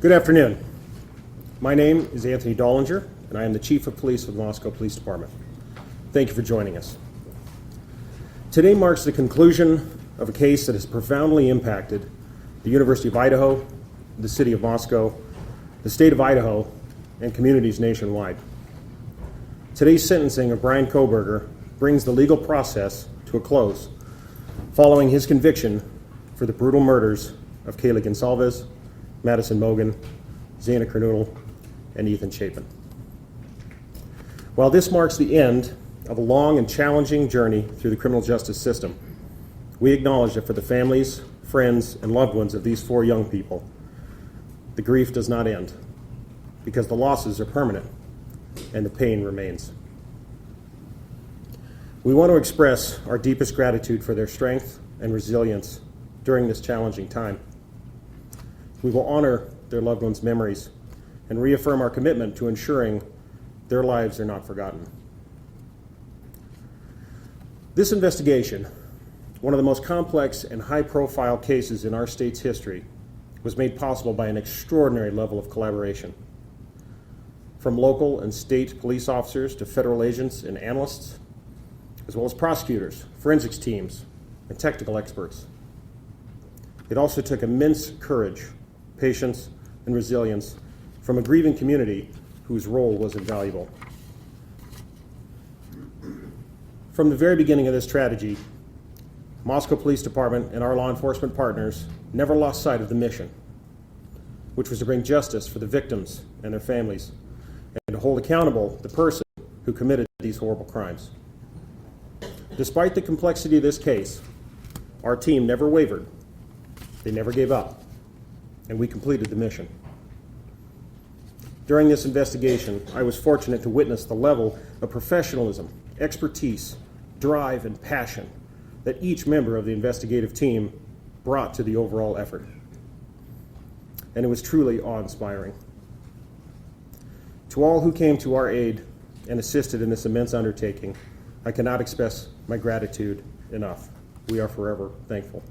Good afternoon. My name is Anthony Dollinger, and I am the Chief of Police of the Moscow Police Department. Thank you for joining us. Today marks the conclusion of a case that has profoundly impacted the University of Idaho, the City of Moscow, the State of Idaho, and communities nationwide. Today's sentencing of Bryan Kohberger brings the legal process to a close following his conviction for the brutal murders of Kaylee Gonsalves, Madison Mogan, Zana Kernodle, and Ethan Chapin. While this marks the end of a long and challenging journey through the criminal justice system, we acknowledge that for the families, friends, and loved ones of these four young people, the grief does not end, because the losses are permanent and the pain remains. We want to express our deepest gratitude for their strength and resilience during this challenging time. We will honor their loved ones' memories and reaffirm our commitment to ensuring their lives are not forgotten. This investigation, one of the most complex and high-profile cases in our state's history, was made possible by an extraordinary level of collaboration. From local and state police officers to federal agents and analysts, as well as prosecutors, forensics teams, and technical experts. It also took immense courage, patience, and resilience from a grieving community whose role was invaluable. From the very beginning of this tragedy, Moscow Police Department and our law enforcement partners never lost sight of the mission, which was to bring justice for the victims and their families, and to hold accountable the person who committed these horrible crimes. Despite the complexity of this case, our team never wavered. They never gave up, and we completed the mission. During this investigation, I was fortunate to witness the level of professionalism, expertise, drive, and passion that each member of the investigative team brought to the overall effort. And it was truly awe-inspiring. To all who came to our aid and assisted in this immense undertaking, I cannot express my gratitude enough. We are forever thankful.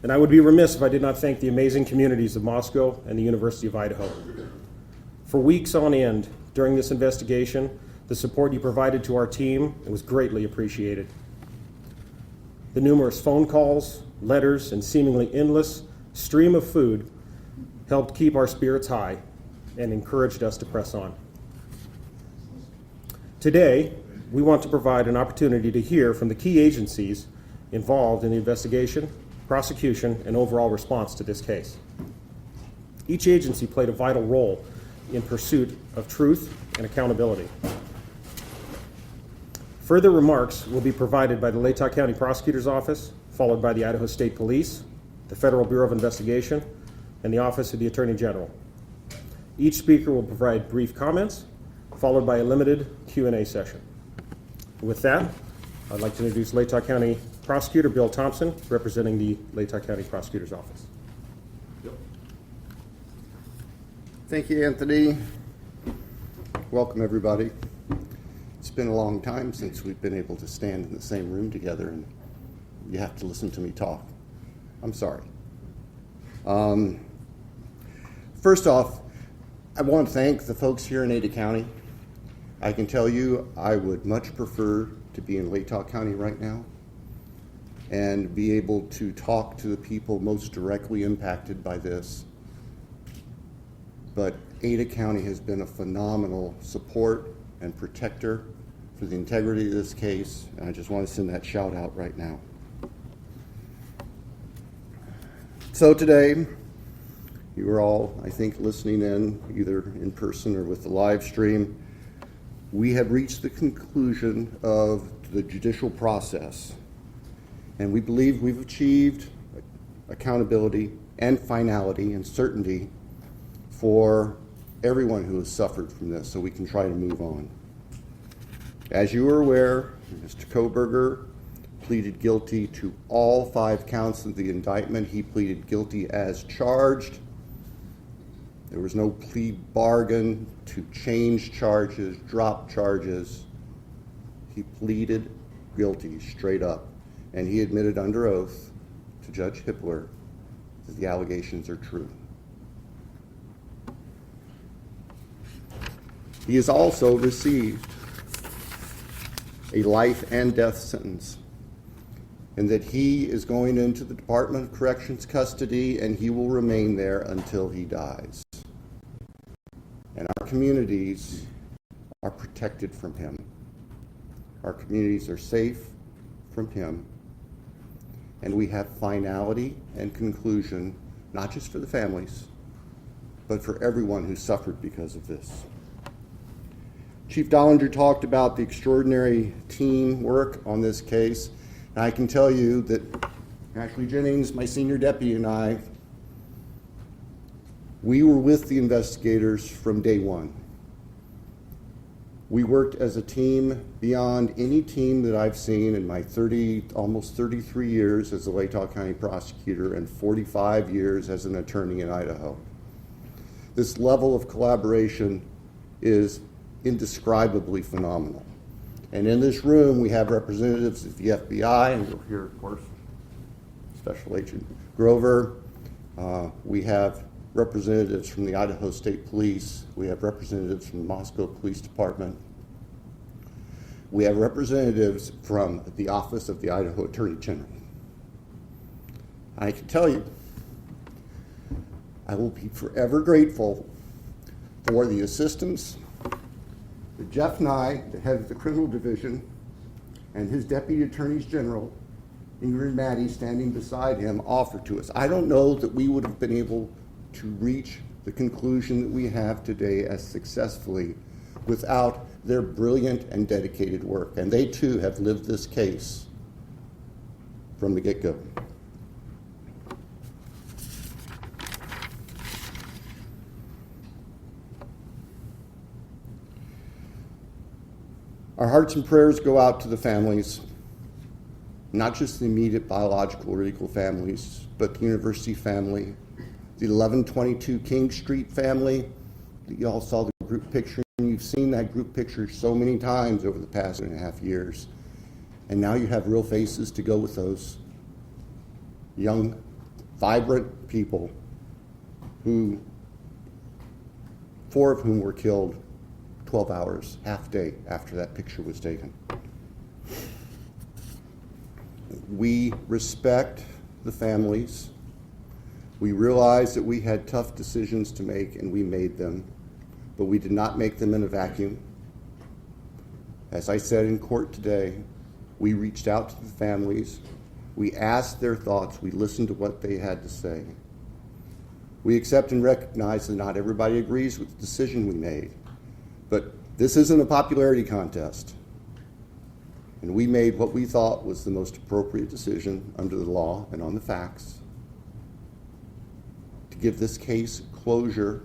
And I would be remiss if I did not thank the amazing communities of Moscow and the University of Idaho. For weeks on end during this investigation, the support you provided to our team was greatly appreciated. The numerous phone calls, letters, and seemingly endless stream of food helped keep our spirits high and encouraged us to press on. Today, we want to provide an opportunity to hear from the key agencies involved in the investigation, prosecution, and overall response to this case. Each agency played a vital role in pursuit of truth and accountability. Further remarks will be provided by the Latah County Prosecutor's Office, followed by the Idaho State Police, the Federal Bureau of Investigation, and the Office of the Attorney General. Each speaker will provide brief comments, followed by a limited Q&A session. With that, I'd like to introduce Latah County Prosecutor Bill Thompson, representing the Latah County Prosecutor's Office. Thank you, Anthony. Welcome, everybody. It's been a long time since we've been able to stand in the same room together, and you have to listen to me talk. I'm sorry. First off, I want to thank the folks here in Ada County. I can tell you I would much prefer to be in Latah County right now and be able to talk to the people most directly impacted by this. But Ada County has been a phenomenal support and protector for the integrity of this case, and I just want to send that shout out right now. So today, you are all, I think, listening in, either in person or with the live stream. We have reached the conclusion of the judicial process, and we believe we've achieved accountability and finality and certainty for everyone who has suffered from this, so we can try to move on. As you are aware, Mr. Kohberger pleaded guilty to all 5 counts of the indictment. He pleaded guilty as charged. There was no plea bargain to change charges, drop charges. He pleaded guilty straight up, and he admitted under oath to Judge Hippler that the allegations are true. He has also received a life and death sentence, and that he is going into the Department of Corrections custody, and he will remain there until he dies. And our communities are protected from him. Our communities are safe from him. And we have finality and conclusion, not just for the families, but for everyone who suffered because of this. Chief Dollinger talked about the extraordinary teamwork on this case. And I can tell you that Ashley Jennings, my senior deputy, and I, we were with the investigators from day one. We worked as a team beyond any team that I've seen in my almost 33 years as a Latah County prosecutor and 45 years as an attorney in Idaho. This level of collaboration is indescribably phenomenal. And in this room, we have representatives of the FBI, and you'll hear, of course, Special Agent Grover. We have representatives from the Idaho State Police. We have representatives from the Moscow Police Department. We have representatives from the Office of the Idaho Attorney General. I can tell you, I will be forever grateful for the assistance that Jeff Nye, the head of the criminal division, and his deputy attorneys general, Ingrid Maddie, standing beside him, offered to us. I don't know that we would have been able to reach the conclusion that we have today as successfully without their brilliant and dedicated work. And they too have lived this case from the get-go. Our hearts and prayers go out to the families, not just the immediate biological or legal families, but the university family, the 1122 King Street family. You all saw the group picture, and you've seen that group picture so many times over the past 2.5 years. And now you have real faces to go with those young, vibrant people who, 4 of whom were killed 12 hours, half day after that picture was taken. We respect the families. We realize that we had tough decisions to make, and we made them, but we did not make them in a vacuum. As I said in court today, we reached out to the families. We asked their thoughts. We listened to what they had to say. We accept and recognize that not everybody agrees with the decision we made. But this isn't a popularity contest. And we made what we thought was the most appropriate decision under the law and on the facts to give this case closure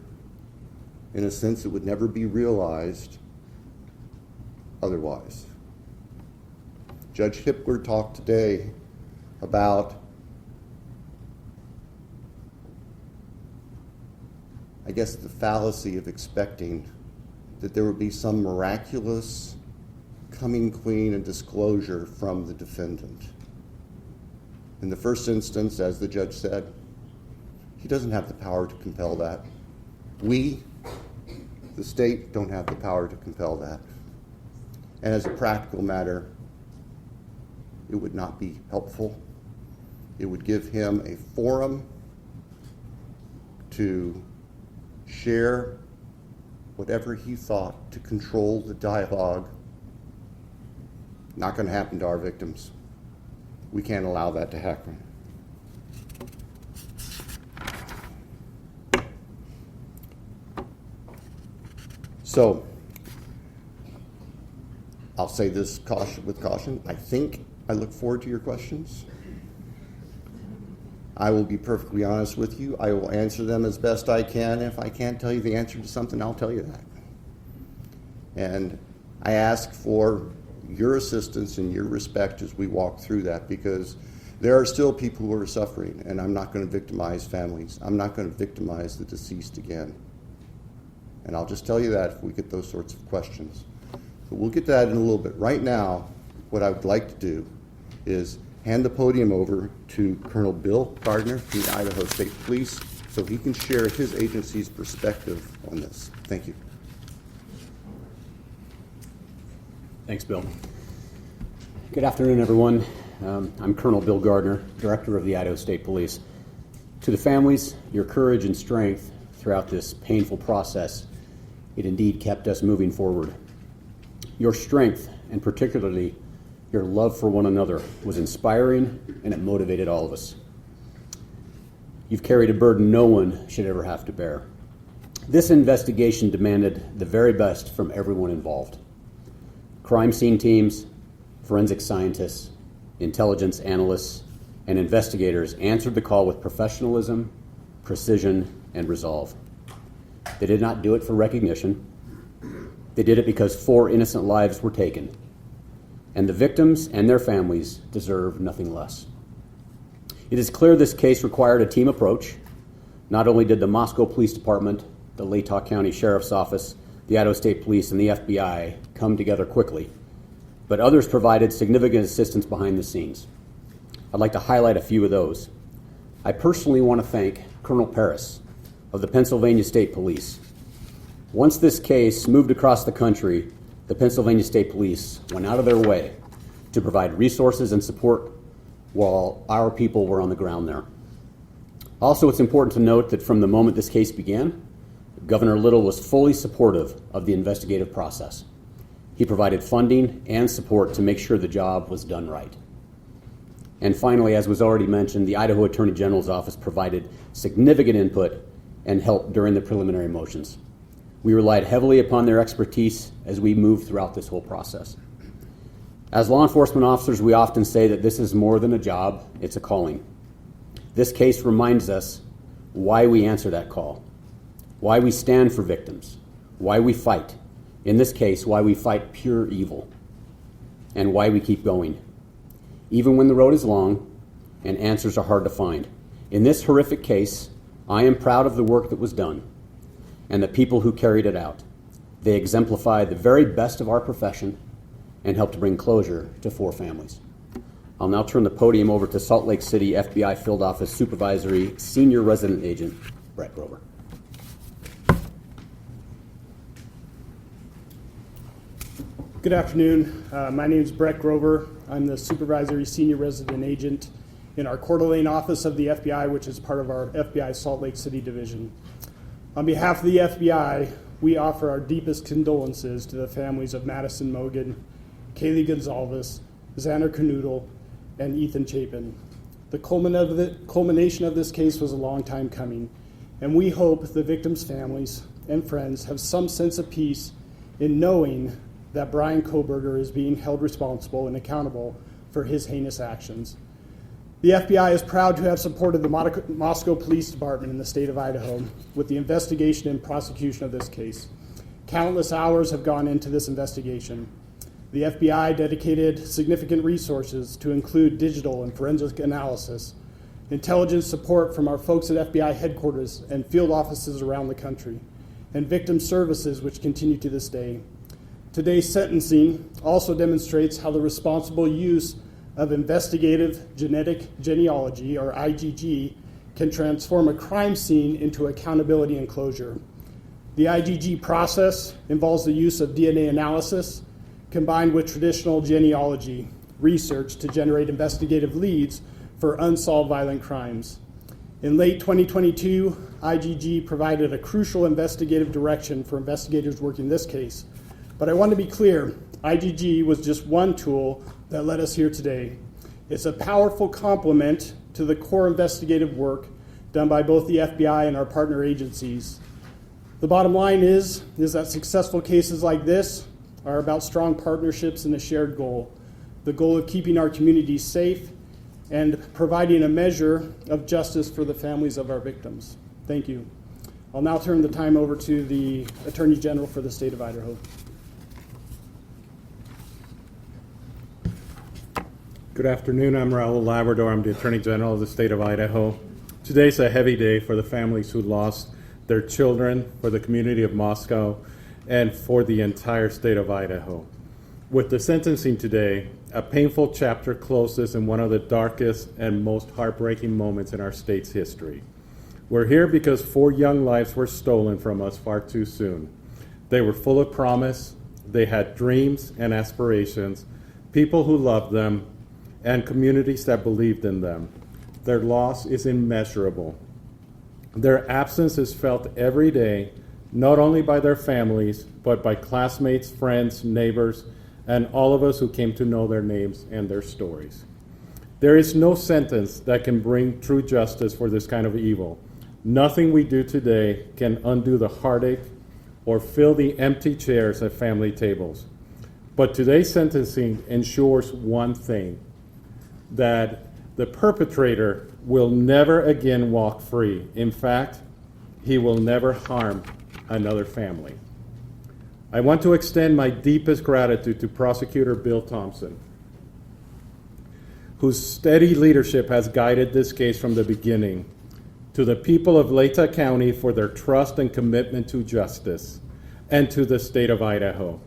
in a sense that would never be realized otherwise. Judge Hipler talked today about, I guess, the fallacy of expecting that there would be some miraculous coming clean and disclosure from the defendant. In the first instance, as the judge said, he doesn't have the power to compel that. We, the state, don't have the power to compel that. And as a practical matter, it would not be helpful. It would give him a forum to share whatever he thought to control the dialogue. Not going to happen to our victims. We can't allow that to happen. So, I'll say this with caution. I look forward to your questions. I will be perfectly honest with you. I will answer them as best I can. If I can't tell you the answer to something, I'll tell you that. And I ask for your assistance and your respect as we walk through that, because there are still people who are suffering, and I'm not going to victimize families. I'm not going to victimize the deceased again. And I'll just tell you that if we get those sorts of questions. So we'll get to that in a little bit. Right now, what I would like to do is hand the podium over to Colonel Bill Gardner from the Idaho State Police so he can share his agency's perspective on this. Thank you. Thanks, Bill. Good afternoon, everyone. I'm Colonel Bill Gardner, Director of the Idaho State Police. To the families, your courage and strength throughout this painful process, it indeed kept us moving forward. Your strength, and particularly your love for one another, was inspiring, and it motivated all of us. You've carried a burden no one should ever have to bear. This investigation demanded the very best from everyone involved. Crime scene teams, forensic scientists, intelligence analysts, and investigators answered the call with professionalism, precision, and resolve. They did not do it for recognition. They did it because 4 innocent lives were taken, and the victims and their families deserve nothing less. It is clear this case required a team approach. Not only did the Moscow Police Department, the Latah County Sheriff's Office, the Idaho State Police, and the FBI come together quickly, but others provided significant assistance behind the scenes. I'd like to highlight a few of those. I personally want to thank Colonel Paris of the Pennsylvania State Police. Once this case moved across the country, the Pennsylvania State Police went out of their way to provide resources and support while our people were on the ground there. Also, it's important to note that from the moment this case began, Governor Little was fully supportive of the investigative process. He provided funding and support to make sure the job was done right. And finally, as was already mentioned, the Idaho Attorney General's office provided significant input and help during the preliminary motions. We relied heavily upon their expertise as we moved throughout this whole process. As law enforcement officers, we often say that this is more than a job, it's a calling. This case reminds us why we answer that call, why we stand for victims, why we fight. In this case, why we fight pure evil, and why we keep going, even when the road is long and answers are hard to find. In this horrific case, I am proud of the work that was done and the people who carried it out. They exemplify the very best of our profession and helped bring closure to 4 families. I'll now turn the podium over to Salt Lake City FBI Field Office Supervisory Senior Resident Agent, Brett Grover. Good afternoon. My name is Brett Grover. I'm the Supervisory Senior Resident Agent in our Coeur d'Alene office of the FBI, which is part of our FBI Salt Lake City division. On behalf of the FBI, we offer our deepest condolences to the families of Madison Mogan, Kaylee Gonzalez, Xander Canoodle, and Ethan Chapin. The culmination of this case was a long time coming, and we hope the victims' families and friends have some sense of peace in knowing that Bryan Kohberger is being held responsible and accountable for his heinous actions. The FBI is proud to have supported the Moscow Police Department in the state of Idaho with the investigation and prosecution of this case. Countless hours have gone into this investigation. The FBI dedicated significant resources to include digital and forensic analysis, intelligence support from our folks at FBI headquarters and field offices around the country, and victim services which continue to this day. Today's sentencing also demonstrates how the responsible use of investigative genetic genealogy, or IGG, can transform a crime scene into accountability and closure. The IGG process involves the use of DNA analysis combined with traditional genealogy research to generate investigative leads for unsolved violent crimes. In late 2022, IGG provided a crucial investigative direction for investigators working this case. But I want to be clear, IGG was just one tool that led us here today. It's a powerful complement to the core investigative work done by both the FBI and our partner agencies. The bottom line is that successful cases like this are about strong partnerships and a shared goal, the goal of keeping our communities safe and providing a measure of justice for the families of our victims. Thank you. I'll now turn the time over to the Attorney General for the state of Idaho. Good afternoon. I'm Raul Labrador. I'm the Attorney General of the state of Idaho. Today's a heavy day for the families who lost their children, for the community of Moscow, and for the entire state of Idaho. With the sentencing today, a painful chapter closes in one of the darkest and most heartbreaking moments in our state's history. We're here because 4 young lives were stolen from us far too soon. They were full of promise, They had dreams and aspirations, people who loved them, and communities that believed in them. Their loss is immeasurable. Their absence is felt every day, not only by their families, but by classmates, friends, neighbors, and all of us who came to know their names and their stories. There is no sentence that can bring true justice for this kind of evil. Nothing we do today can undo the heartache or fill the empty chairs at family tables. But today's sentencing ensures one thing, that the perpetrator will never again walk free. In fact, he will never harm another family. I want to extend my deepest gratitude to Prosecutor Bill Thompson, whose steady leadership has guided this case from the beginning, to the people of Latah County for their trust and commitment to justice, and to the state of Idaho,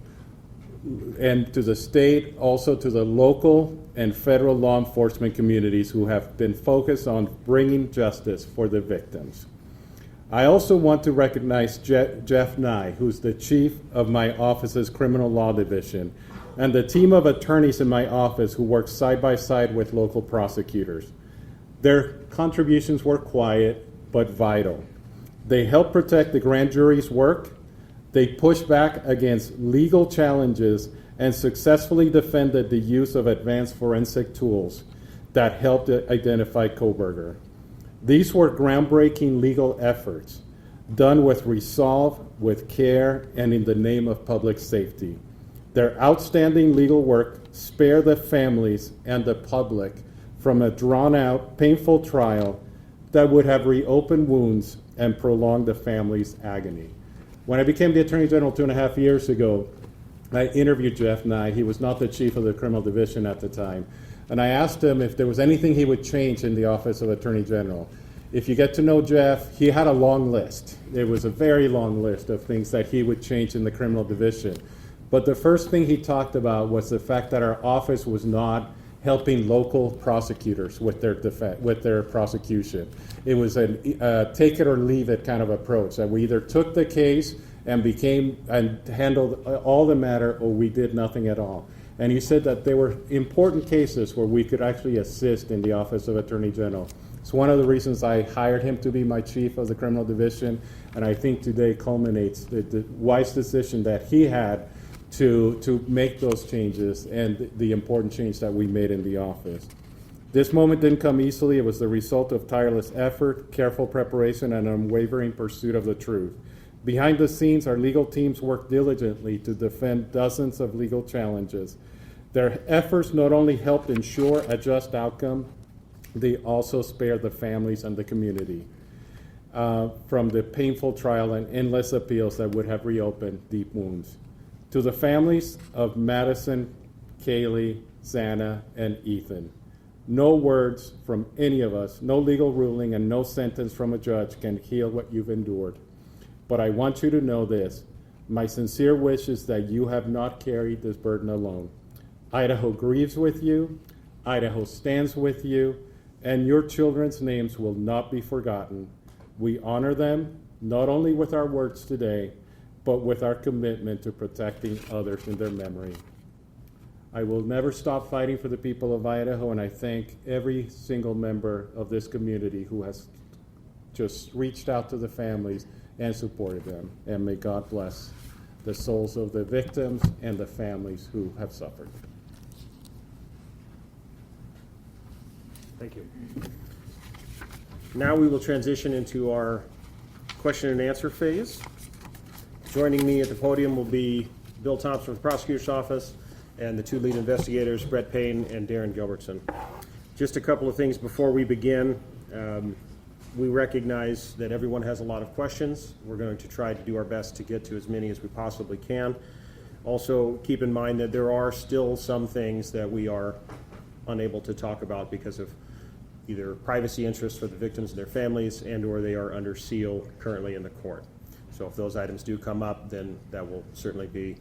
and to the state, also to the local and federal law enforcement communities who have been focused on bringing justice for the victims. I also want to recognize Jeff Nye, who's the chief of my office's criminal law division, and the team of attorneys in my office who work side by side with local prosecutors. Their contributions were quiet but vital. They helped protect the grand jury's work. They pushed back against legal challenges and successfully defended the use of advanced forensic tools that helped identify Kohberger. These were groundbreaking legal efforts done with resolve, with care, and in the name of public safety. Their outstanding legal work spared the families and the public from a drawn-out, painful trial that would have reopened wounds and prolonged the family's agony. When I became the Attorney General 2.5 years ago, I interviewed Jeff Nye. He was not the chief of the criminal division at the time. And I asked him if there was anything he would change in the office of Attorney General. If you get to know Jeff, he had a long list. It was a very long list of things that he would change in the criminal division. But the first thing he talked about was the fact that our office was not helping local prosecutors with their prosecution. It was a take it or leave it kind of approach, that we either took the case and handled all the matter, or we did nothing at all. And he said that there were important cases where we could actually assist in the Office of Attorney General. It's one of the reasons I hired him to be my chief of the criminal division, and I think today culminates the wise decision that he had to make those changes and the important change that we made in the office. This moment didn't come easily. It was the result of tireless effort, careful preparation, and unwavering pursuit of the truth. Behind the scenes, our legal teams worked diligently to defend dozens of legal challenges. Their efforts not only helped ensure a just outcome, they also spared the families and the community from the painful trial and endless appeals that would have reopened deep wounds. To the families of Madison, Kaylee, Xana, and Ethan, no words from any of us, no legal ruling, and no sentence from a judge can heal what you've endured. But I want you to know this. My sincere wish is that you have not carried this burden alone. Idaho grieves with you, Idaho stands with you, and your children's names will not be forgotten. We honor them not only with our words today, but with our commitment to protecting others in their memory. I will never stop fighting for the people of Idaho, and I thank every single member of this community who has just reached out to the families and supported them. And may God bless the souls of the victims and the families who have suffered. Thank you. Now we will transition into our question and answer phase. Joining me at the podium will be Bill Thompson from the Prosecutor's Office and the two lead investigators, Brett Payne and Darren Gilbertson. Just a couple of things before we begin. We recognize that everyone has a lot of questions. We're going to try to do our best to get to as many as we possibly can. Also, keep in mind that there are still some things that we are unable to talk about because of either privacy interests for the victims and their families, and or they are under seal currently in the court. So if those items do come up, then that will certainly be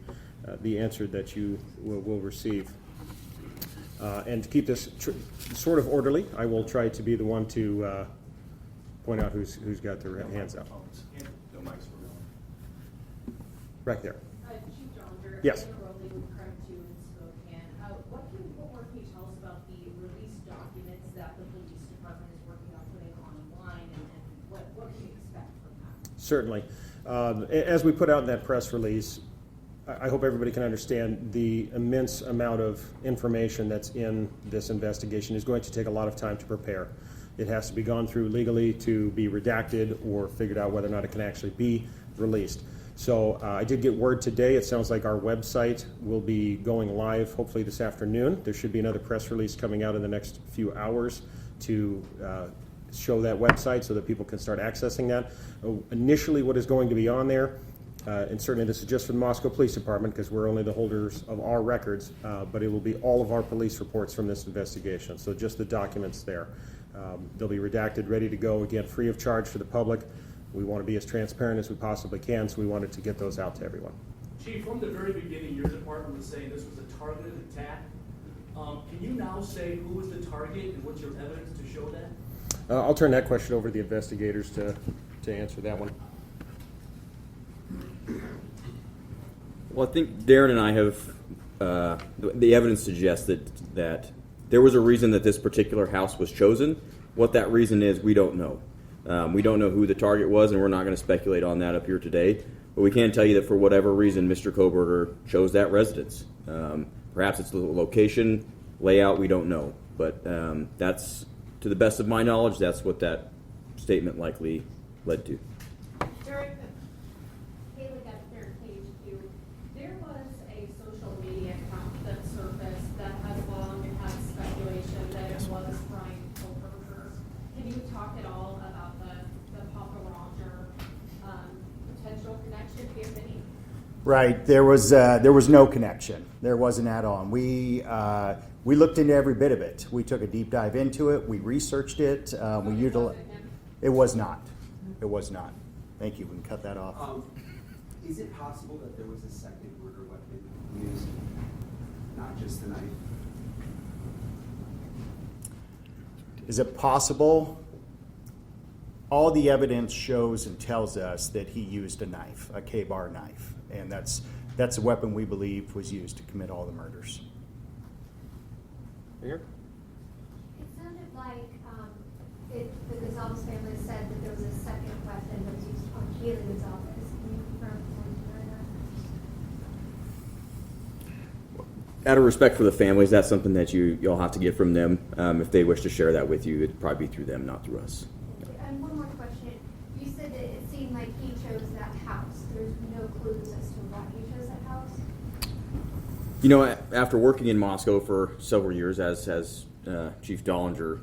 the answer that you will receive. And to keep this sort of orderly, I will try to be the one to point out who's got their hands up. Right there. Chief Dollinger, Yes. Dana Rowley with Crime 2 in Spokane. What more can you tell us about the released documents that the police department is working on putting online, and what can you expect from that? Certainly. As we put out in that press release, I hope everybody can understand the immense amount of information that's in this investigation is going to take a lot of time to prepare. It has to be gone through legally to be redacted or figured out whether or not it can actually be released. So I did get word today. It sounds like our website will be going live hopefully this afternoon. There should be another press release coming out in the next few hours to show that website so that people can start accessing that. Initially, what is going to be on there, and certainly this is just for the Moscow Police Department because we're only the holders of our records, but it will be all of our police reports from this investigation, so just the documents there. They'll be redacted, ready to go, again, free of charge for the public. We want to be as transparent as we possibly can, so we wanted to get those out to everyone. Chief, from the very beginning, your department was saying this was a targeted attack. Can you now say who was the target and what's your evidence to show that? I'll turn that question over to the investigators to answer that one. Well, I think Darren and I have, the evidence suggests that there was a reason that this particular house was chosen. What that reason is, we don't know. We don't know who the target was, and we're not going to speculate on that up here today. But we can tell you that for whatever reason, Mr. Kohberger chose that residence. Perhaps it's the location, layout, we don't know. But that's, to the best of my knowledge, that's what that statement likely led to. During the Haley got third page view, there was a social media account that surfaced that has long had speculation that it was Bryan Kohberger. Can you talk at all about the Papa Roger potential connection, if any? Right. There was no connection. There wasn't at all. And we looked into every bit of it. We took a deep dive into it. We researched it. We utilized. It was not. It was not. Thank you. We can cut that off. Is it possible that there was a second murder weapon used, not just the knife? Is it possible? All the evidence shows and tells us that he used a knife, a K-bar knife, and that's a weapon we believe was used to commit all the murders. Here? It sounded like the Gonzalez family said that there was a second weapon that was used on Keely Gonzalez. Can you confirm that? Out of respect for the families, that's something that you'll have to get from them. If they wish to share that with you, it'd probably be through them, not through us. And one more question. You said that it seemed like he chose that house. There's no clues as to why he chose that house? You know, after working in Moscow for several years as Chief Dollinger,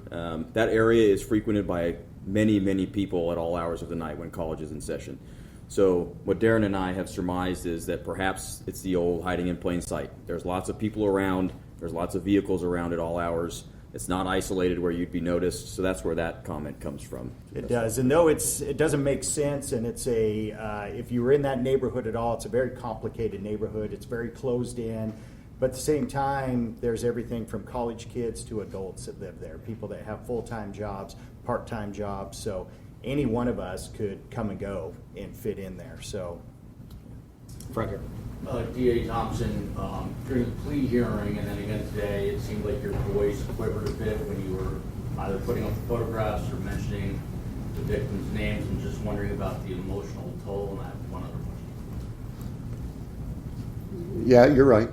that area is frequented by many, many people at all hours of the night when college is in session. So what Darren and I have surmised is that perhaps it's the old hiding in plain sight. There's lots of people around. There's lots of vehicles around at all hours. It's not isolated where you'd be noticed. So that's where that comment comes from. It does, and though it doesn't make sense, and it's if you were in that neighborhood at all, it's a very complicated neighborhood. It's very closed in, but at the same time, there's everything from college kids to adults that live there, people that have full-time jobs, part-time jobs. So any one of us could come and go and fit in there. So, Front here. D.A. Thompson, during the plea hearing and then again today, it seemed like your voice quivered a bit when you were either putting up the photographs or mentioning the victims' names. I'm just wondering about the emotional toll, and I have one other question. Yeah, you're right.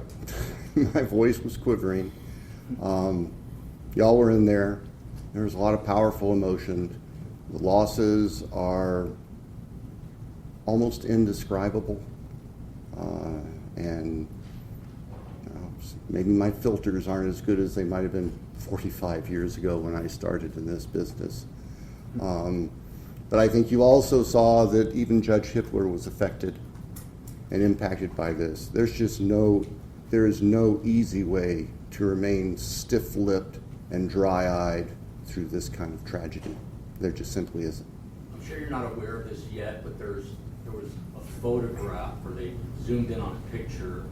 My voice was quivering. Y'all were in there. There was a lot of powerful emotion. The losses are almost indescribable. And maybe my filters aren't as good as they might have been 45 years ago when I started in this business. But I think you also saw that even Judge Hippler was affected and impacted by this. There is no easy way to remain stiff-lipped and dry-eyed through this kind of tragedy. There just simply isn't. I'm sure you're not aware of this yet, but there was a photograph where they zoomed in on a picture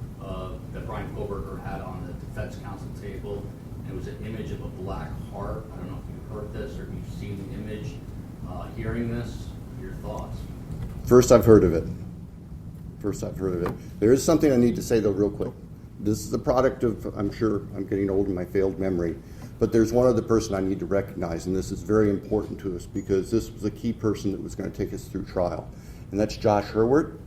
that Bryan Kohberger had on the defense counsel table, and it was an image of a black heart. I don't know if you've heard this or if you've seen the image. Hearing this, your thoughts? First, I've heard of it. first I've heard of it. There is something I need to say, though, real quick. This is the product of, I'm sure I'm getting old in my failed memory, but there's one other person I need to recognize, and this is very important to us because this was a key person that was going to take us through trial, and that's Josh Hurwitz,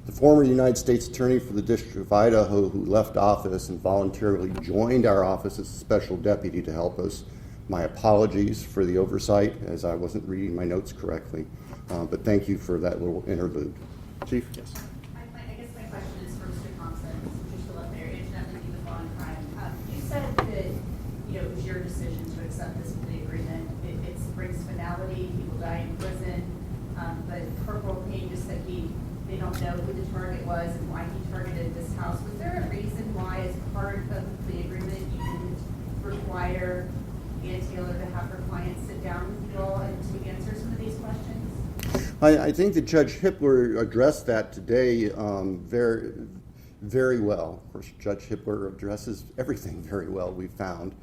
the former United States Attorney for the District of Idaho who left office and voluntarily joined our office as a special deputy to help us. My apologies for the oversight, as I wasn't reading my notes correctly, but thank you for that little interlude. Chief? Yes. I guess my question is for Mr. Thompson, since you're still up there, incidentally with the law and crime. You said that, it was your decision to accept this plea agreement. It brings finality, people die in prison, but Corporal Payne just said they don't know who the target was and why he targeted this house. Was there a reason why, as part of the plea agreement, you didn't require Ann Taylor to have her clients sit down with you all and to answer some of these questions? I think that Judge Hippler addressed that today very, very well. Of course, Judge Hippler addresses everything very well, we've found.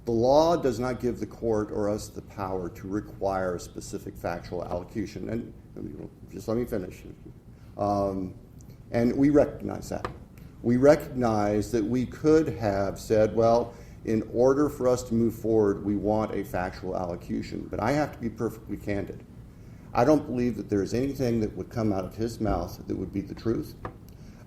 The law does not give the court or us the power to require a specific factual allocution. And just let me finish. And we recognize that. We recognize that we could have said, well, in order for us to move forward, we want a factual allocution. But I have to be perfectly candid. I don't believe that there's anything that would come out of his mouth that would be the truth.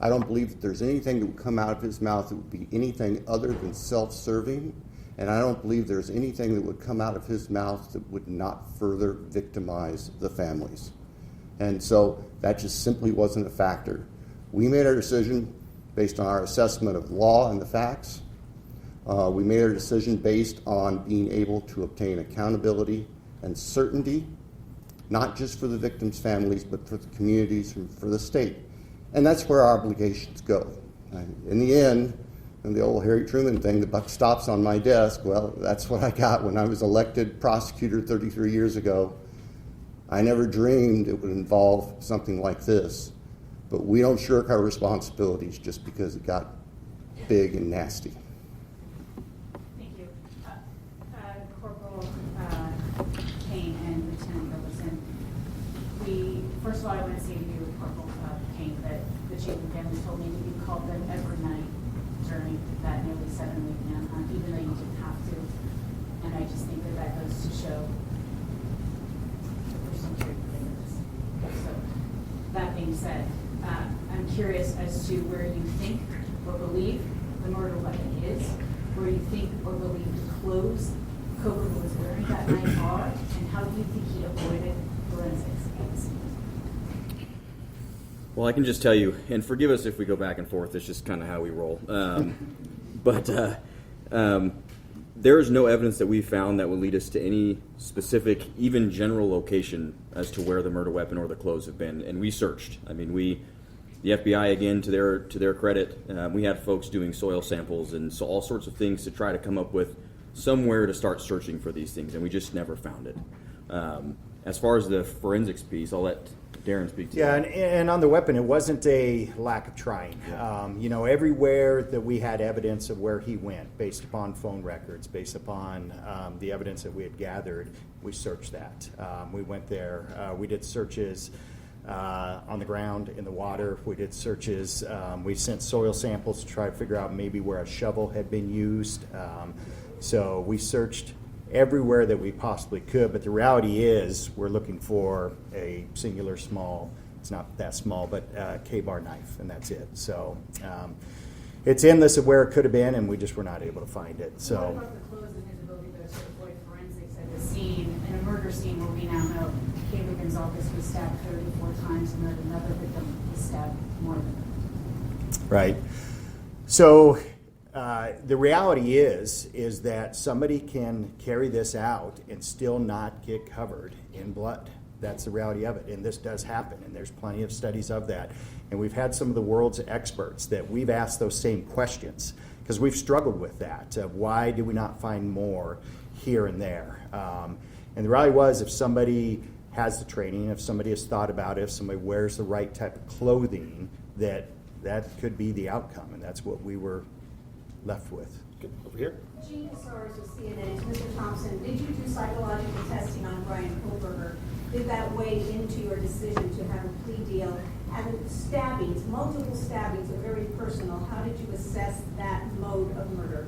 I don't believe that there's anything that would come out of his mouth that would be anything other than self-serving. And I don't believe there's anything that would come out of his mouth that would not further victimize the families. And so that just simply wasn't a factor. We made our decision based on our assessment of law and the facts. We made our decision based on being able to obtain accountability and certainty, not just for the victims' families, but for the communities and for the state. And that's where our obligations go. In the end, and the old Harry Truman thing, the buck stops on my desk. Well, that's what I got when I was elected prosecutor 33 years ago. I never dreamed it would involve something like this. But we don't shirk our responsibilities just because it got big and nasty. Thank you. Corporal Payne and Lieutenant Robertson, first of all, I want to say to you, Corporal Payne, that the chief of families told me that you called them every night during that nearly 7-week manhunt, even though you didn't have to. And I just think that goes to show that there's some truth in this. So, that being said, I'm curious as to where you think or believe the murder weapon is, where you think or believe the clothes Kohberger was wearing that night are, and how do you think he avoided forensics at the scene? Well, I can just tell you, and forgive us if we go back and forth, it's just kind of how we roll. But there is no evidence that we found that would lead us to any specific, even general location as to where the murder weapon or the clothes have been. And we searched. I mean, the FBI, again, to their credit, we had folks doing soil samples and so all sorts of things to try to come up with somewhere to start searching for these things, and we just never found it. As far as the forensics piece, I'll let Darren speak to Yeah, that. and on the weapon, it wasn't a lack of trying. Everywhere that we had evidence of where he went, based upon phone records, based upon the evidence that we had gathered, we searched that. We went there. We did searches on the ground, in the water. We did searches. We sent soil samples to try to figure out maybe where a shovel had been used. So we searched everywhere that we possibly could, but the reality is we're looking for a singular small, it's not that small, but K-bar knife, and that's it. So it's endless of where it could have been, and we just were not able to find it. So what about the clothes and his ability to avoid forensics at the scene, in a murder scene where we now know Kayla Gonzalez was stabbed 34 times and then another victim was stabbed more than that? Right. So the reality is that somebody can carry this out and still not get covered in blood. That's the reality of it, and this does happen, and there's plenty of studies of that. And we've had some of the world's experts that we've asked those same questions because we've struggled with that. Why do we not find more here and there? And the reality was, if somebody has the training, if somebody has thought about it, if somebody wears the right type of clothing, that could be the outcome, and that's what we were left with. Over here. Gene Soros with CNN. Mr. Thompson, did you do psychological testing on Bryan Kohberger? Did that weigh into your decision to have a plea deal? And stabbings, multiple stabbings are very personal. How did you assess that mode of murder?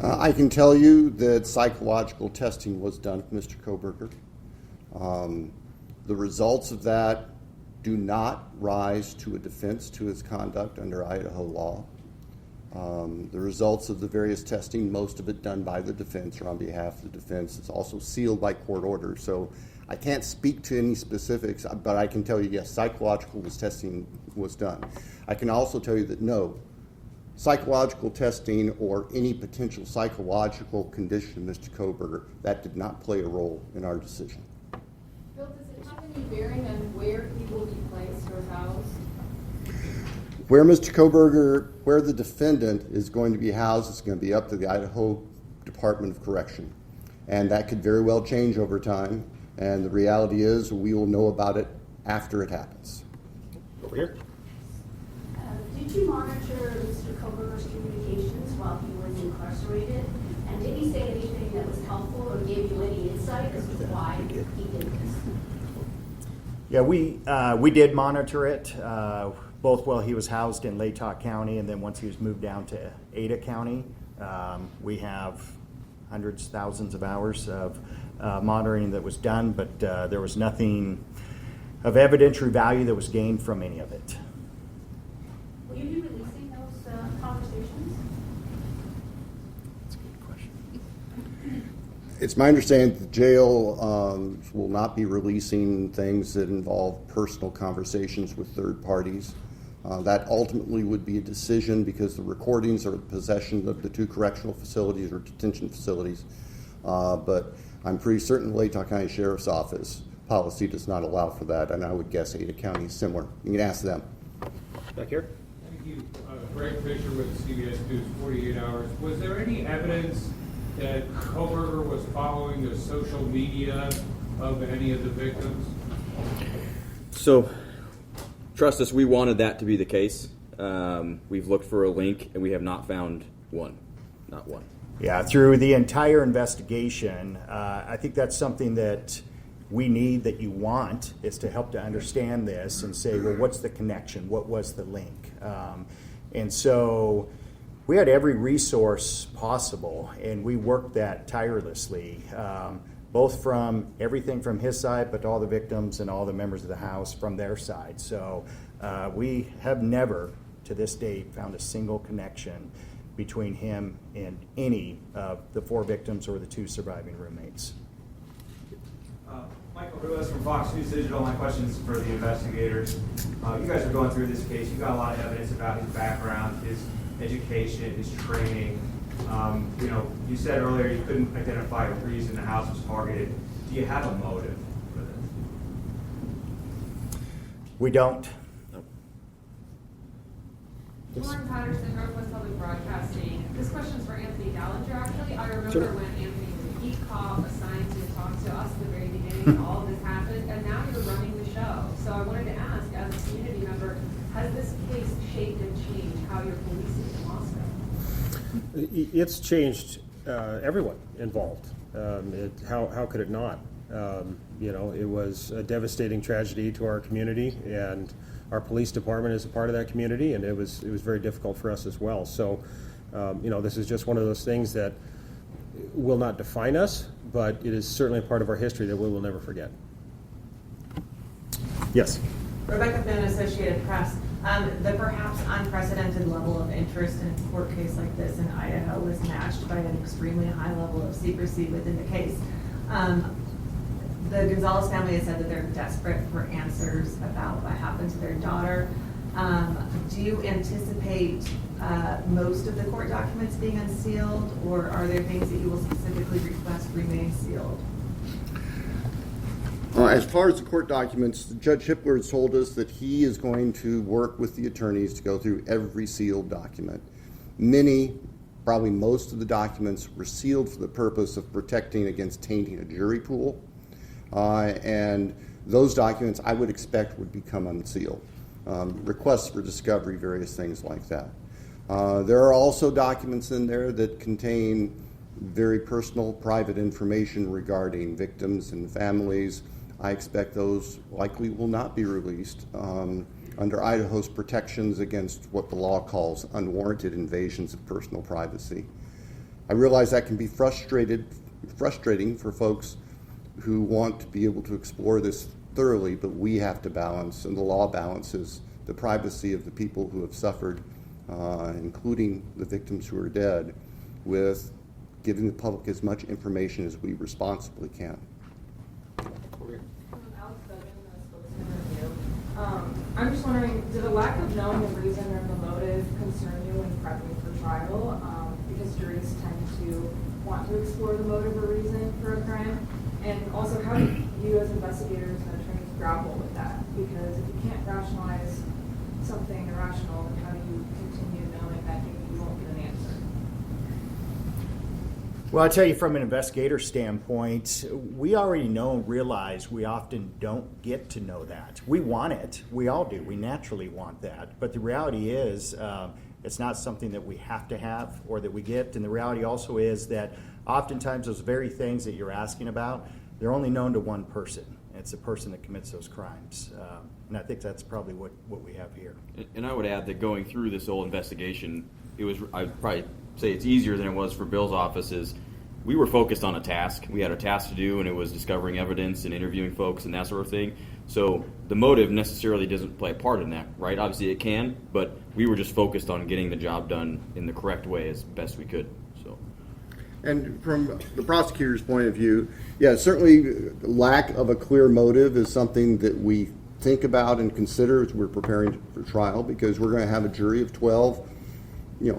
I can tell you that psychological testing was done with Mr. Kohberger. The results of that do not rise to a defense to his conduct under Idaho law. The results of the various testing, most of it done by the defense or on behalf of the defense, it's also sealed by court order. So I can't speak to any specifics, but I can tell you, yes, psychological testing was done. I can also tell you that no, psychological testing or any potential psychological condition of Mr. Kohberger, that did not play a role in our decision. Bill, does it have any bearing on where he will be placed or housed? Where Mr. Kohberger, where the defendant is going to be housed, is going to be up to the Idaho Department of Correction. And that could very well change over time. And the reality is we will know about it after it happens. Over here. Did you monitor Mr. Kohberger's communications while he was incarcerated? And did he say anything that was helpful or gave you any insight as to why he did this? Yeah, we did monitor it, both while he was housed in Latah County and then once he was moved down to Ada County. We have hundreds, thousands of hours of monitoring that was done, but there was nothing of evidentiary value that was gained from any of it. Will you be releasing those conversations? That's a good question. It's my understanding that the jail will not be releasing things that involve personal conversations with third parties. That ultimately would be a decision because the recordings are in possession of the two correctional facilities or detention facilities. But I'm pretty certain Latah County Sheriff's Office policy does not allow for that, and I would guess Ada County is similar. You can ask them. Back here. Thank you. Greg Fisher with CBS News 48 Hours. Was there any evidence that Kohberger was following the social media of any of the victims? So, trust us, we wanted that to be the case. We've looked for a link, and we have not found one. Not one. Yeah, through the entire investigation, I think that's something that we need, that you want, is to help to understand this and say, well, what's the connection? What was the link? And so we had every resource possible, and we worked that tirelessly, both from everything from his side, but all the victims and all the members of the House from their side. So we have never, to this date, found a single connection between him and any of the four victims or the two surviving roommates. Michael Ruiz from Fox News Digital. My question is for the investigators. You guys are going through this case. You got a lot of evidence about his background, his education, his training. You said earlier you couldn't identify a reason the house was targeted. Do you have a motive for this? We don't. Lauren Patterson, Northwest Public Broadcasting. This question is for Anthony Dallinger, actually. I remember when Anthony was a geek cop assigned to talk to us at the very beginning, and all of this happened, and now you're running the show. So I wanted to ask, as a community member, has this case shaped and changed how you're policing in Moscow? It's changed everyone involved. How could it not? It was a devastating tragedy to our community, and our police department is a part of that community, and it was very difficult for us as well. So, this is just one of those things that will not define us, but it is certainly a part of our history that we will never forget. Yes. Rebecca Finn, Associated Press. The perhaps unprecedented level of interest in a court case like this in Idaho was matched by an extremely high level of secrecy within the case. The Gonzalez family has said that they're desperate for answers about what happened to their daughter. Do you anticipate most of the court documents being unsealed, or are there things that you will specifically request remain sealed? As far as the court documents, Judge Hippler has told us that he is going to work with the attorneys to go through every sealed document. Many, probably most of the documents were sealed for the purpose of protecting against tainting a jury pool. And those documents I would expect would become unsealed. Requests for discovery, various things like that. There are also documents in there that contain very personal, private information regarding victims and families. I expect those likely will not be released under Idaho's protections against what the law calls unwarranted invasions of personal privacy. I realize that can be frustrating for folks who want to be able to explore this thoroughly, but we have to balance, and the law balances, the privacy of the people who have suffered, including the victims who are dead, with giving the public as much information as we responsibly can. I'm just wondering, did a lack of knowing the reason or the motive concern you when prepping for trial? Because juries tend to want to explore the motive or reason for a crime. And also, how do you as investigators and attorneys grapple with that? Because if you can't rationalize something irrational, then how do you continue knowing that you won't get an answer? Well, I'll tell you from an investigator standpoint, we already know and realize we often don't get to know that. We want it. We all do. We naturally want that. But the reality is it's not something that we have to have or that we get. And the reality also is that oftentimes those very things that you're asking about, they're only known to one person. It's the person that commits those crimes. And I think that's probably what we have here. And I would add that going through this whole investigation, I'd probably say it's easier than it was for Bill's offices. We were focused on a task. We had a task to do, and it was discovering evidence and interviewing folks and that sort of thing. So the motive necessarily doesn't play a part in that, right? Obviously it can, but we were just focused on getting the job done in the correct way as best we could. So. And from the prosecutor's point of view, yeah, certainly lack of a clear motive is something that we think about and consider as we're preparing for trial, because we're going to have a jury of 12,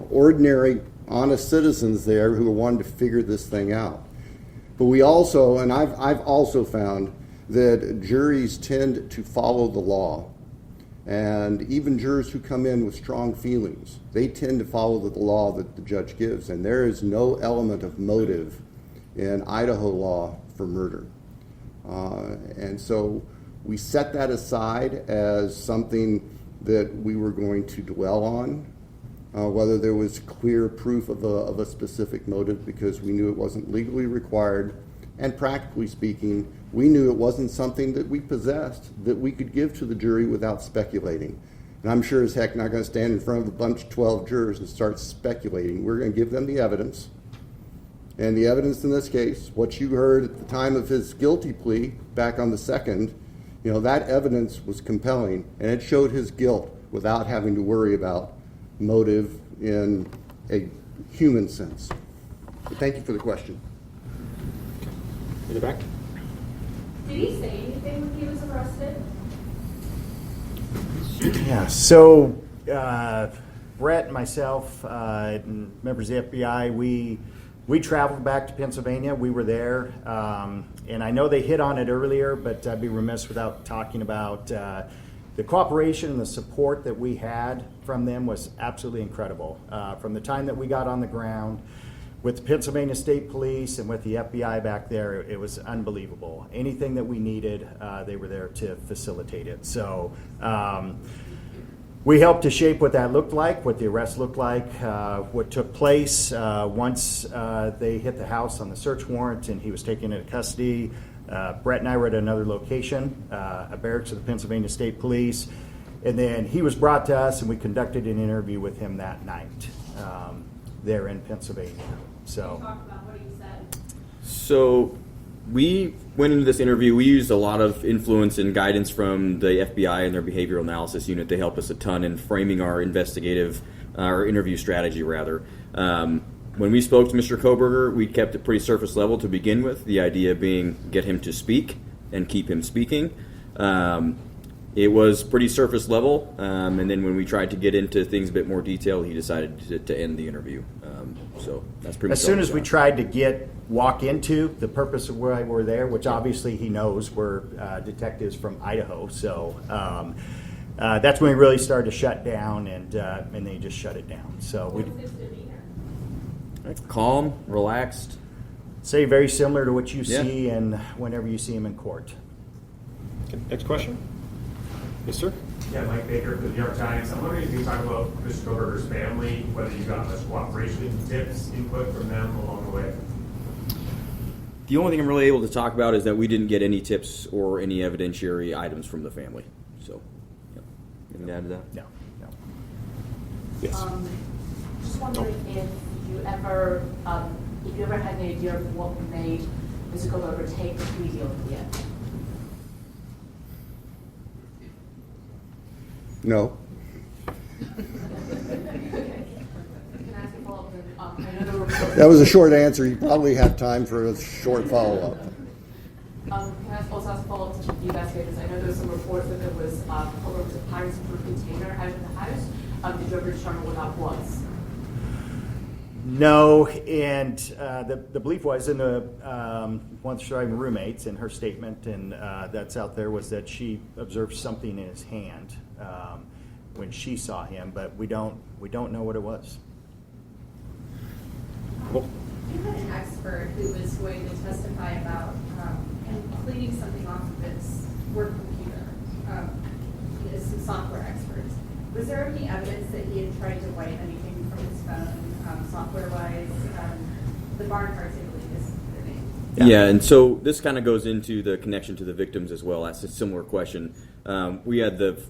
ordinary, honest citizens there who are wanting to figure this thing out. But we also, and I've also found that juries tend to follow the law, and even jurors who come in with strong feelings, they tend to follow the law that the judge gives, and there is no element of motive in Idaho law for murder. And so we set that aside as something that we were going to dwell on, whether there was clear proof of a specific motive, because we knew it wasn't legally required, and practically speaking, we knew it wasn't something that we possessed that we could give to the jury without speculating. And I'm sure as heck not going to stand in front of a bunch of 12 jurors and start speculating. We're going to give them the evidence. And the evidence in this case, what you heard at the time of his guilty plea back on the 2nd, that evidence was compelling, and it showed his guilt without having to worry about motive in a human sense. But thank you for the question. In the back. Did he say anything when he was arrested? Yeah, so Brett and myself, and members of the FBI, we traveled back to Pennsylvania. We were there, and I know they hit on it earlier, but I'd be remiss without talking about the cooperation and the support that we had from them was absolutely incredible. From the time that we got on the ground with the Pennsylvania State Police and with the FBI back there, it was unbelievable. Anything that we needed, they were there to facilitate it. So we helped to shape what that looked like, what the arrest looked like, what took place once they hit the house on the search warrant and he was taken into custody. Brett and I were at another location, a barracks of the Pennsylvania State Police, and then he was brought to us and we conducted an interview with him that night there in Pennsylvania. So, Talk about what he said. So we went into this interview. We used a lot of influence and guidance from the FBI and their behavioral analysis unit. They help us a ton in framing our interview strategy, rather. When we spoke to Mr. Kohberger, we kept it pretty surface level to begin with, the idea being get him to speak and keep him speaking. It was pretty surface level, and then when we tried to get into things a bit more detail, he decided to end the interview. So that's pretty much as soon as we tried to walk into the purpose of why we're there, which obviously he knows we're detectives from Idaho, so that's when we really started to shut down, and they just shut it down. So we calm, relaxed. Say very similar to what you see and whenever you see him in court. Okay, next question. Yes, sir. Yeah, Mike Baker for the New York Times. I'm wondering if you can talk about Mr. Kohberger's family, whether you got much cooperation, tips, input from them along the way. The only thing I'm really able to talk about is that we didn't get any tips or any evidentiary items from the family. So, yeah. Anything to add to that? No. Yes. Just wondering if you ever had any idea of what made Mr. Kohberger take the plea deal at the end? No. That was a short answer. You probably have time for a short follow-up. Can I also ask a follow-up to the investigators? I know there was some reports that there was Kohberger's appearance for a container out of the house. Did you ever determine what that was? No, and the belief was in the one surviving roommates in her statement, and that's out there, was that she observed something in his hand when she saw him, but we don't know what it was. You had an expert who was going to testify about him cleaning something off of his work computer, some software experts. Was there any evidence that he had tried to wipe anything from his phone, software-wise? The Barnharts, I believe, is their name. Yeah, and so this kind of goes into the connection to the victims as well. That's a similar question. We had the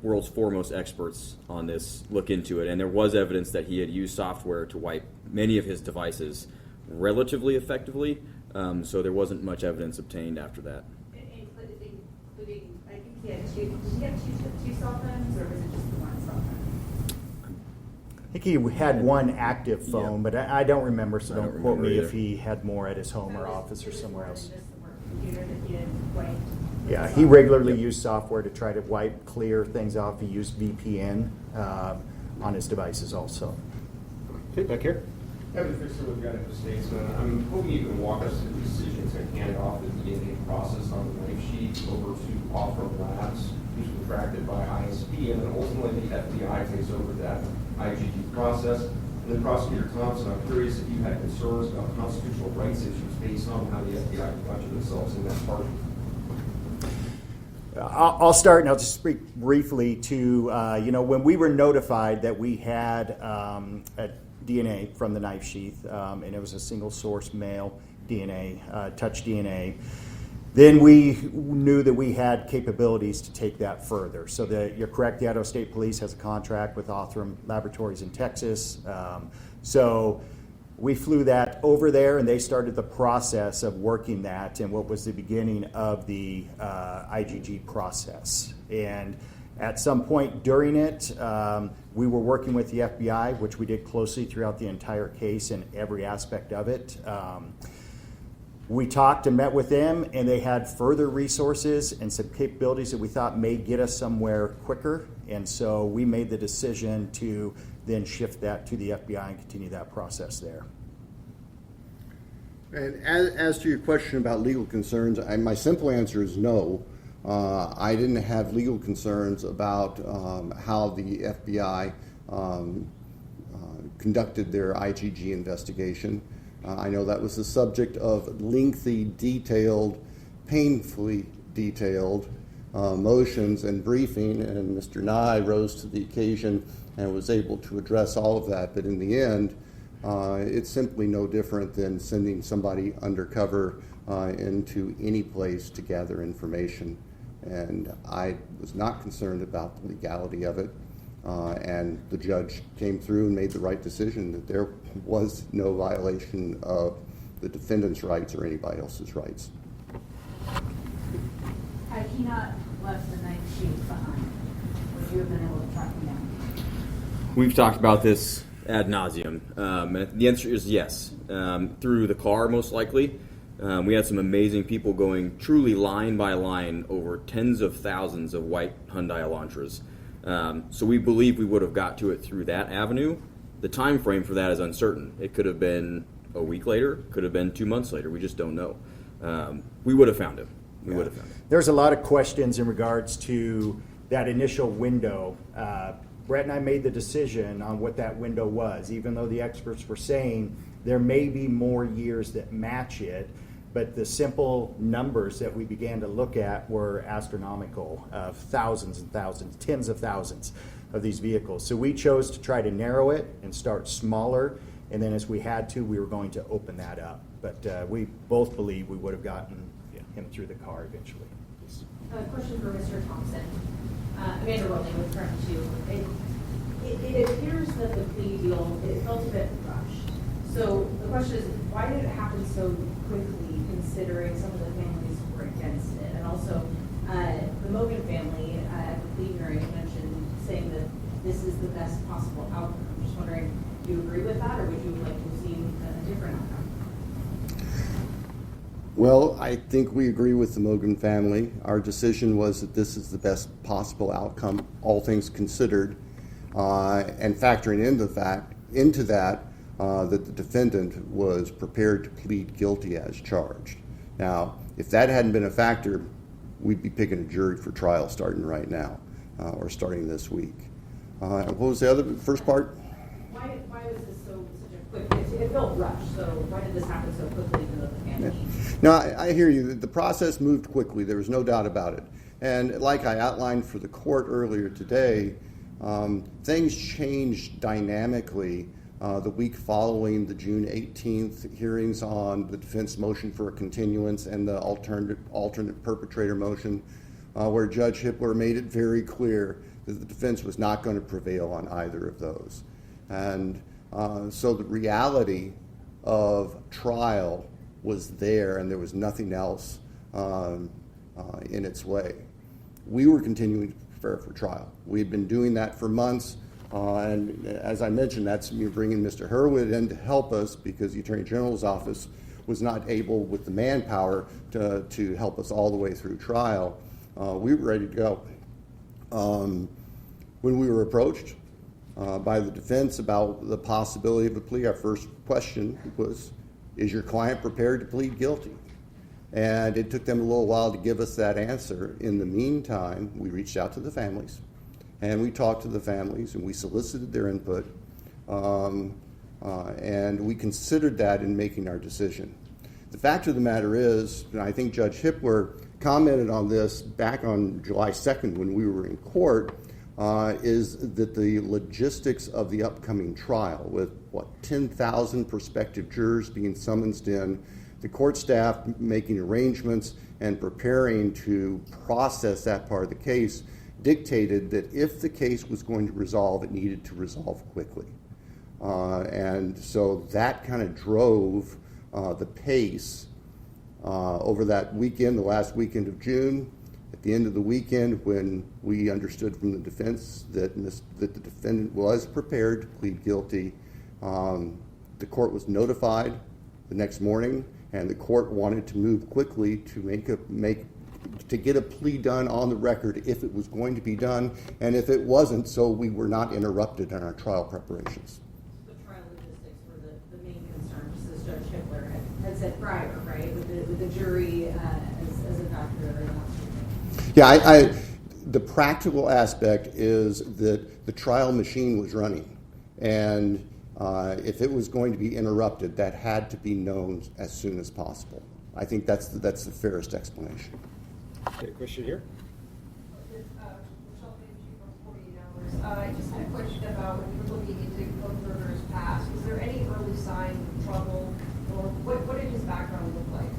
world's foremost experts on this look into it, and there was evidence that he had used software to wipe many of his devices relatively effectively, so there wasn't much evidence obtained after that. Including, I think he had two, did he have two cell phones, or was it just the one cell phone? I think he had one active phone, but I don't remember, so don't quote me either. if he had more at his home or office or somewhere else. Just the work computer that he had wiped. Yeah, he regularly used software to try to clear things off. He used VPN on his devices also. Okay, back here. Kevin Fisher with the Idaho State. I'm hoping you can walk us through the decision to hand off the DNA process on the knife sheet over to Off-Road Labs, who's contracted by ISP, and then ultimately the FBI takes over that IGG process. And then Prosecutor Thompson, I'm curious if you had concerns about constitutional rights issues based on how the FBI conducted themselves in that part. I'll start, and I'll just speak briefly to, when we were notified that we had a DNA from the knife sheath, and it was a single source male DNA, touch DNA, then we knew that we had capabilities to take that further. So you're correct, the Idaho State Police has a contract with Othram Laboratories in Texas. So we flew that over there, and they started the process of working that in what was the beginning of the IGG process. And at some point during it, we were working with the FBI, which we did closely throughout the entire case and every aspect of it. We talked and met with them, and they had further resources and some capabilities that we thought may get us somewhere quicker. And so we made the decision to then shift that to the FBI and continue that process there. And as to your question about legal concerns, my simple answer is no. I didn't have legal concerns about how the FBI conducted their IGG investigation. I know that was the subject of lengthy, detailed, painfully detailed motions and briefing, and Mr. Nye rose to the occasion and was able to address all of that. But in the end, it's simply no different than sending somebody undercover into any place to gather information. And I was not concerned about the legality of it. And the judge came through and made the right decision that there was no violation of the defendant's rights or anybody else's rights. Had he not left the knife sheath behind, would you have been able to track him down? We've talked about this ad nauseum, and the answer is yes. Through the car, most likely. We had some amazing people going truly line by line over tens of thousands of white Hyundai Elantras. So we believe we would have got to it through that avenue. The time frame for that is uncertain. It could have been a week later, could have been 2 months later. We just don't know. We would have found him. We would have found him. There's a lot of questions in regards to that initial window. Brett and I made the decision on what that window was, even though the experts were saying there may be more years that match it. but the simple numbers that we began to look at were astronomical, of thousands and thousands, tens of thousands of these vehicles. So we chose to try to narrow it and start smaller, and then as we had to, we were going to open that up. But we both believe we would have gotten him through the car eventually. A question for Mr. Thompson. Amanda Rowling with Current 2. It appears that the plea deal, it felt a bit rushed. So the question is, why did it happen so quickly, considering some of the families were against it? And also, the Mogan family at the plea hearing mentioned saying that this is the best possible outcome. I'm just wondering, do you agree with that, or would you like to see a different outcome? Well, I think we agree with the Mogan family. Our decision was that this is the best possible outcome, all things considered, and factoring into that the defendant was prepared to plead guilty as charged. Now, if that hadn't been a factor, we'd be picking a jury for trial starting right now, or starting this week. What was the first part? Why was this such a quick? It felt rushed. So why did this happen so quickly to the family? No, I hear you. The process moved quickly. There was no doubt about it. And like I outlined for the court earlier today, things changed dynamically the week following the June 18th hearings on the defense motion for a continuance and the alternate perpetrator motion, where Judge Hippler made it very clear that the defense was not going to prevail on either of those. And so the reality of trial was there, and there was nothing else in its way. We were continuing to prepare for trial. We had been doing that for months, and as I mentioned, that's me bringing Mr. Hurwitz in to help us because the Attorney General's office was not able, with the manpower, to help us all the way through trial. We were ready to go. When we were approached by the defense about the possibility of a plea, our first question was, is your client prepared to plead guilty? And it took them a little while to give us that answer. In the meantime, we reached out to the families, and we talked to the families, and we solicited their input, and we considered that in making our decision. The fact of the matter is, and I think Judge Hippler commented on this back on July 2nd when we were in court, is that the logistics of the upcoming trial, with 10,000 prospective jurors being summoned in, the court staff making arrangements and preparing to process that part of the case, dictated that if the case was going to resolve, it needed to resolve quickly. And so that kind of drove the pace over that weekend, the last weekend of June. At the end of the weekend, when we understood from the defense that the defendant was prepared to plead guilty, the court was notified the next morning, and the court wanted to move quickly to get a plea done on the record if it was going to be done, and if it wasn't, so we were not interrupted in our trial preparations. The trial logistics were the main concern, just as Judge Hippler had said prior, right, with the jury as a factor. Yeah, the practical aspect is that the trial machine was running, and if it was going to be interrupted, that had to be known as soon as possible. I think that's the fairest explanation. Okay, question here. I just had a question about when you were looking into Kohberger's past. Was there any early sign of trouble, or what did his background look like?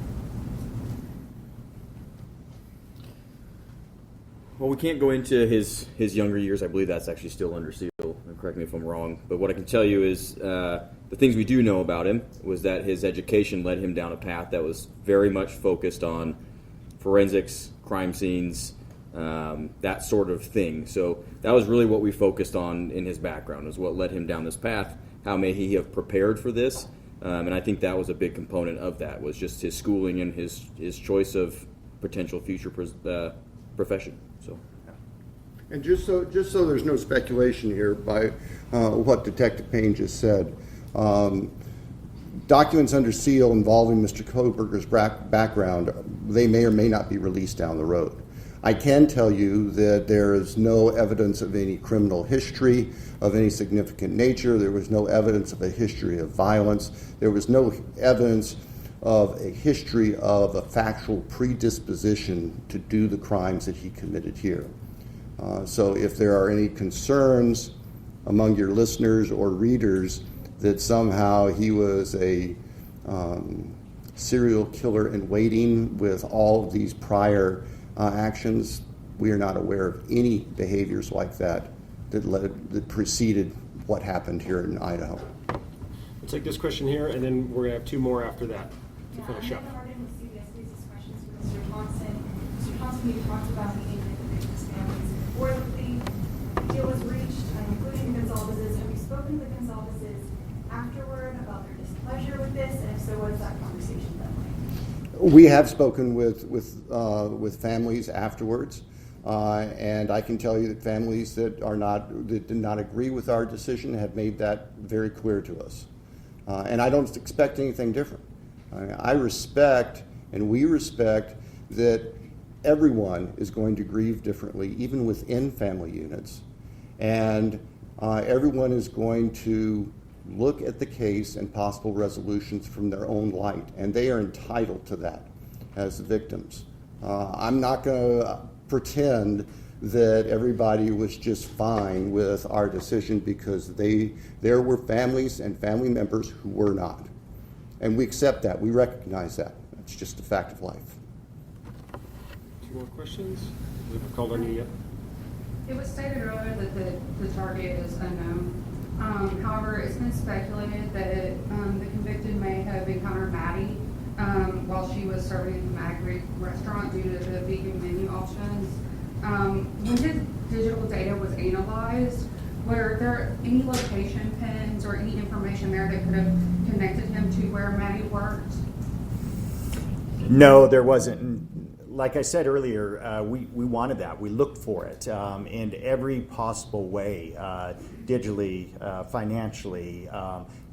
Well, we can't go into his younger years. I believe that's actually still under seal. Correct me if I'm wrong. But what I can tell you is the things we do know about him was that his education led him down a path that was very much focused on forensics, crime scenes, that sort of thing. So that was really what we focused on in his background, was what led him down this path. How may he have prepared for this? And I think that was a big component of that, was just his schooling and his choice of potential future profession. So. And just so there's no speculation here by what Detective Payne just said, documents under seal involving Mr. Kohberger's background, they may or may not be released down the road. I can tell you that there is no evidence of any criminal history of any significant nature. There was no evidence of a history of violence. There was no evidence of a history of a factual predisposition to do the crimes that he committed here. So if there are any concerns among your listeners or readers that somehow he was a serial killer in waiting with all of these prior actions, we are not aware of any behaviors like that that preceded what happened here in Idaho. We'll take this question here, and then we're going to have two more after that to finish up. Mr. Thompson, you talked about meeting with the victims' families before the plea deal was reached, including the Gonzalez's. Have you spoken to the Gonzalez's afterward about their displeasure with this? And if so, what is that conversation been like? We have spoken with families afterwards, and I can tell you that families that did not agree with our decision have made that very clear to us, and I don't expect anything different. I respect, and we respect, that everyone is going to grieve differently, even within family units, and everyone is going to look at the case and possible resolutions from their own light, and they are entitled to that as victims. I'm not going to pretend that everybody was just fine with our decision, because there were families and family members who were not. And we accept that. We recognize that. It's just a fact of life. Two more questions? We haven't called on you yet. It was stated earlier that the target is unknown. However, it's been speculated that the convicted may have encountered Maddie while she was serving at the Maddie Greek restaurant due to the vegan menu options. When the digital data was analyzed, were there any location pins or any information there that could have connected him to where Maddie worked? No, there wasn't. Like I said earlier, we wanted that. We looked for it in every possible way, digitally, financially,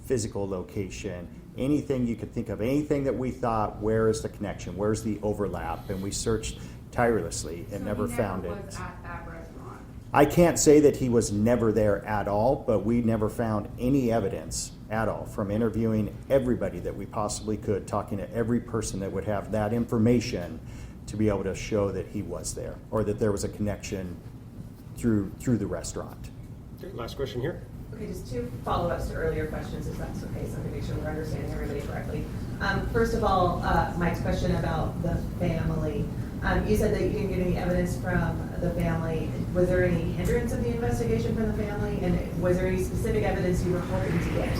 physical location, anything you could think of, anything that we thought, where is the connection, where's the overlap, and we searched tirelessly and never found it. Was at that restaurant. I can't say that he was never there at all, but we never found any evidence at all from interviewing everybody that we possibly could, talking to every person that would have that information to be able to show that he was there or that there was a connection through the restaurant. Okay, last question here. Okay, just two follow-ups to earlier questions, if that's okay, so I can make sure we're understanding everybody correctly. First of all, Mike's question about the family. You said that you didn't get any evidence from the family. Was there any hindrance of the investigation from the family? And was there any specific evidence you were hoping to get?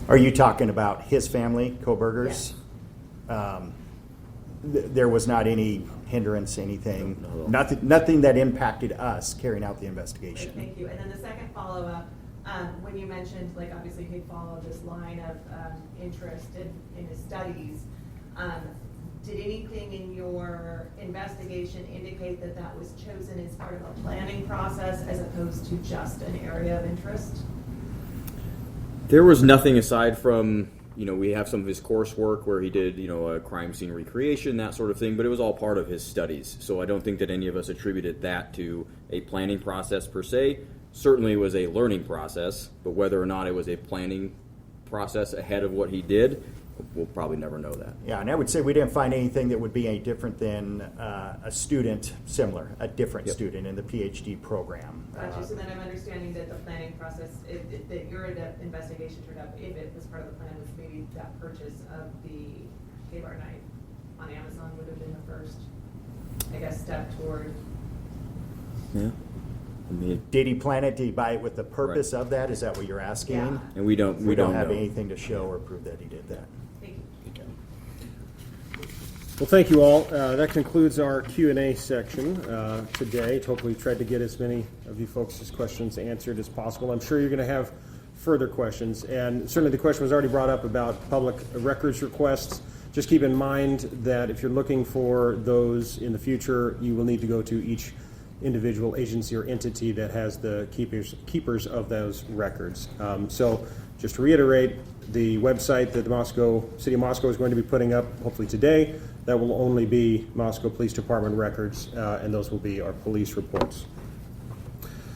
Are you talking about his family, Kohberger's? Yes. There was not any hindrance, anything, nothing that impacted us carrying out the investigation. Great, thank you. And then the second follow-up, when you mentioned, like, obviously he followed this line of interest in his studies, did anything in your investigation indicate that that was chosen as part of a planning process as opposed to just an area of interest? There was nothing aside from, we have some of his coursework where he did, a crime scene recreation, that sort of thing, but it was all part of his studies. So I don't think that any of us attributed that to a planning process per se. Certainly it was a learning process, but whether or not it was a planning process ahead of what he did, we'll probably never know that. Yeah, and I would say we didn't find anything that would be any different than a student similar, a different student in the PhD program. Gotcha. So then I'm understanding that the planning process, that your investigation turned up, if it was part of the plan, was maybe that purchase of the K-Bar knife on Amazon would have been the first, I guess, step toward. Yeah. Did he plan it? Did he buy it with the purpose of that? Is that what you're asking? Yeah. And we don't have know. anything to show or prove that he did that. Thank you. Well, thank you all. That concludes our Q&A section today. Hopefully we've tried to get as many of you folks' questions answered as possible. I'm sure you're going to have further questions. And certainly the question was already brought up about public records requests. Just keep in mind that if you're looking for those in the future, you will need to go to each individual agency or entity that has the keepers of those records. So just to reiterate, the website that the City of Moscow is going to be putting up hopefully today, that will only be Moscow Police Department records, and those will be our police reports.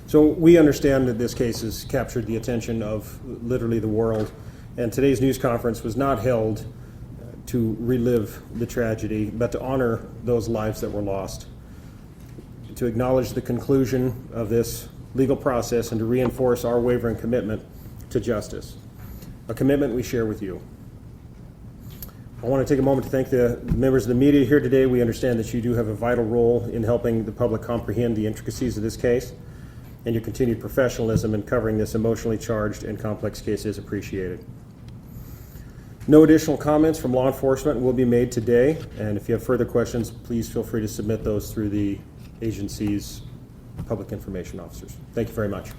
So we understand that this case has captured the attention of literally the world, and today's news conference was not held to relive the tragedy, but to honor those lives that were lost, to acknowledge the conclusion of this legal process, and to reinforce our wavering commitment to justice, a commitment we share with you. I want to take a moment to thank the members of the media here today. We understand that you do have a vital role in helping the public comprehend the intricacies of this case, and your continued professionalism in covering this emotionally charged and complex case is appreciated. No additional comments from law enforcement will be made today, and if you have further questions, please feel free to submit those through the agency's public information officers. Thank you very much.